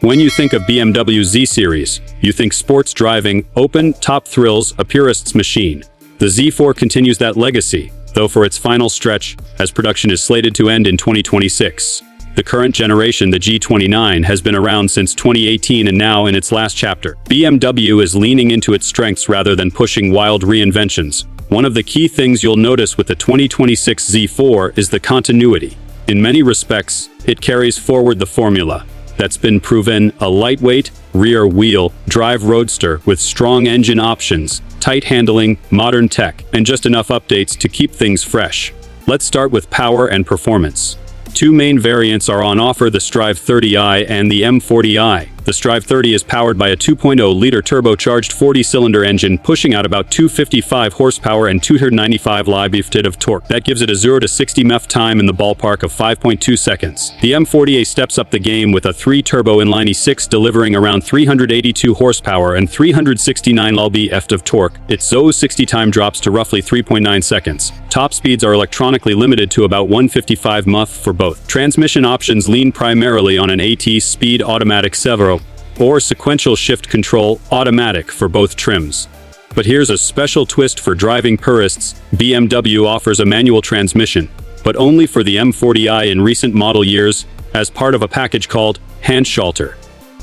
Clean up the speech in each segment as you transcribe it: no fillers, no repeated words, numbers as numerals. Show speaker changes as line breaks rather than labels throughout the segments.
When you think of BMW Z Series, you think sports driving, open, top thrills, a purist's machine. The Z4 continues that legacy, though for its final stretch, as production is slated to end in 2026. The current generation, the G29, has been around since 2018 and now in its last chapter. BMW is leaning into its strengths rather than pushing wild reinventions. One of the key things you'll notice with the 2026 Z4 is the continuity. In many respects, it carries forward the formula that's been proven: a lightweight, rear-wheel drive roadster with strong engine options, tight handling, modern tech, and just enough updates to keep things fresh. Let's start with power and performance. Two main variants are on offer: the Strive 30i and the M40i. The Strive 30 is powered by a 2.0-liter turbocharged 40-cylinder engine, pushing out about 255 horsepower and 295 live-feet of torque. That gives it a 0 to 60 mph time in the ballpark of 5.2 seconds. The M40i steps up the game with a 3-turbo inline E6 delivering around 382 horsepower and 369 lb-ft of torque. Its 0 to 60 time drops to roughly 3.9 seconds. Top speeds are electronically limited to about 155 mph for both. Transmission options lean primarily on an 8-speed automatic servo or sequential shift control automatic for both trims. But here's a special twist for driving purists: BMW offers a manual transmission, but only for the M40i in recent model years, as part of a package called Handschalter.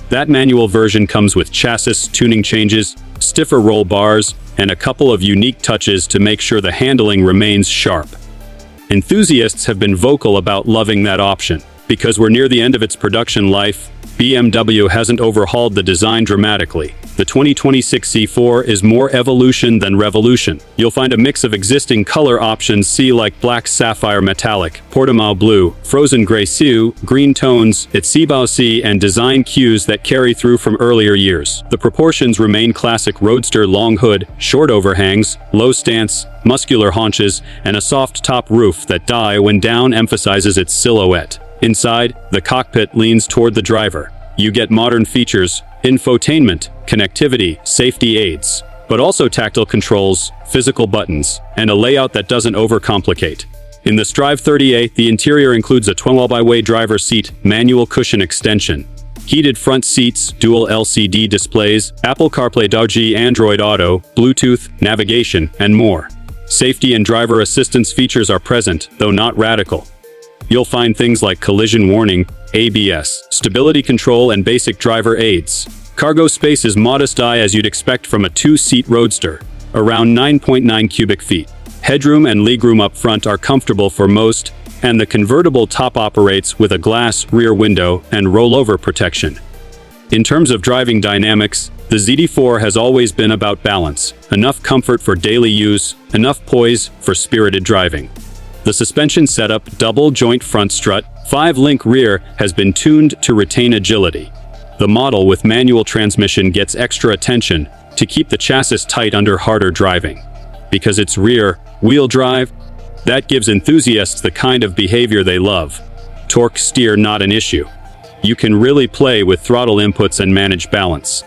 That manual version comes with chassis tuning changes, stiffer roll bars, and a couple of unique touches to make sure the handling remains sharp. Enthusiasts have been vocal about loving that option. Because we're near the end of its production life, BMW hasn't overhauled the design dramatically. The 2026 Z4 is more evolution than revolution. You'll find a mix of existing color options, see like black sapphire metallic, Portimao blue, frozen gray sea, green tones, Itsibao, and design cues that carry through from earlier years. The proportions remain classic roadster: long hood, short overhangs, low stance, muscular haunches, and a soft top roof that when down emphasizes its silhouette. Inside, the cockpit leans toward the driver. You get modern features: infotainment, connectivity, safety aids, but also tactile controls, physical buttons, and a layout that doesn't overcomplicate. In the Strive 30i, the interior includes a 12-by-way driver seat, manual cushion extension, heated front seats, dual LCD displays, Apple CarPlay, Android Auto, Bluetooth, navigation, and more. Safety and driver assistance features are present, though not radical. You'll find things like collision warning, ABS, stability control, and basic driver aids. Cargo space is modest, as you'd expect from a 2-seat roadster, around 9.9 cubic feet. Headroom and legroom up front are comfortable for most, and the convertible top operates with a glass rear window and rollover protection. In terms of driving dynamics, the Z4 has always been about balance: enough comfort for daily use, enough poise for spirited driving. The suspension setup, double joint front strut, 5-link rear, has been tuned to retain agility. The model with manual transmission gets extra attention to keep the chassis tight under harder driving. Because it's rear-wheel drive, that gives enthusiasts the kind of behavior they love. Torque steer not an issue. You can really play with throttle inputs and manage balance.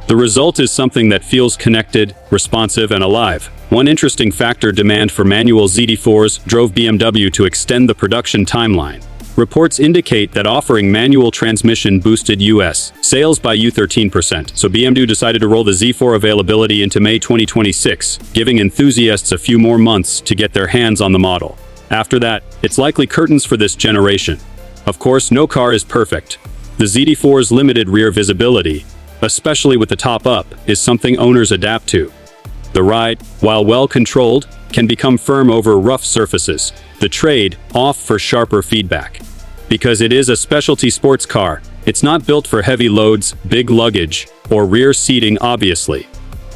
The result is something that feels connected, responsive, and alive. One interesting factor: demand for manual Z4s drove BMW to extend the production timeline. Reports indicate that offering manual transmission boosted US sales by 13%, so BMW decided to roll the Z4 availability into May 2026, giving enthusiasts a few more months to get their hands on the model. After that, it's likely curtains for this generation. Of course, no car is perfect. The Z4's limited rear visibility, especially with the top up, is something owners adapt to. The ride, while well-controlled, can become firm over rough surfaces. The trade-off for sharper feedback. Because it is a specialty sports car, it's not built for heavy loads, big luggage, or rear seating, obviously.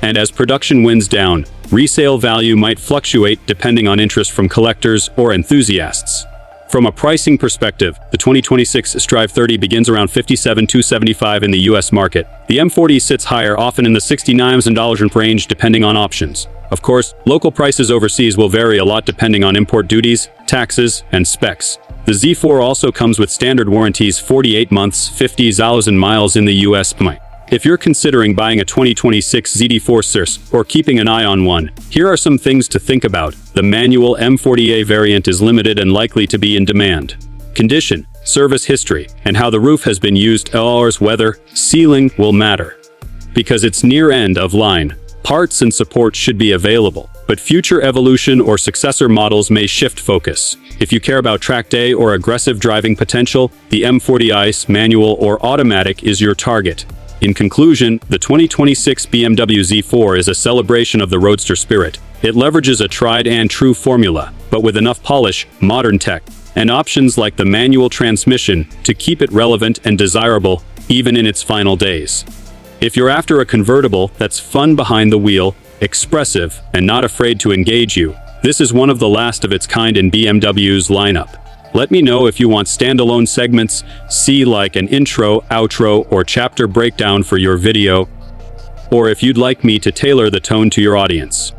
And as production winds down, resale value might fluctuate depending on interest from collectors or enthusiasts. From a pricing perspective, the 2026 Strive 30 begins around $57,275 in the US market. The M40 sits higher, often in the $69,000 range depending on options. Of course, local prices overseas will vary a lot depending on import duties, taxes, and specs. The Z4 also comes with standard warranties: 48 months, 50,000 miles in the US. If you're considering buying a 2026 Z4 Series or keeping an eye on one, here are some things to think about. The manual M40i variant is limited and likely to be in demand. Condition, service history, and how the roof has been used. Hours, weather, sealing will matter. Because it's near end of line, parts and support should be available, but future evolution or successor models may shift focus. If you care about track day or aggressive driving potential, the M40 ICE manual or automatic is your target. In conclusion, the 2026 BMW Z4 is a celebration of the Roadster spirit. It leverages a tried-and-true formula, but with enough polish, modern tech, and options like the manual transmission to keep it relevant and desirable even in its final days. If you're after a convertible that's fun behind the wheel, expressive, and not afraid to engage you, this is one of the last of its kind in BMW's lineup. Let me know if you want standalone segments, see like an intro, outro, or chapter breakdown for your video, or if you'd like me to tailor the tone to your audience.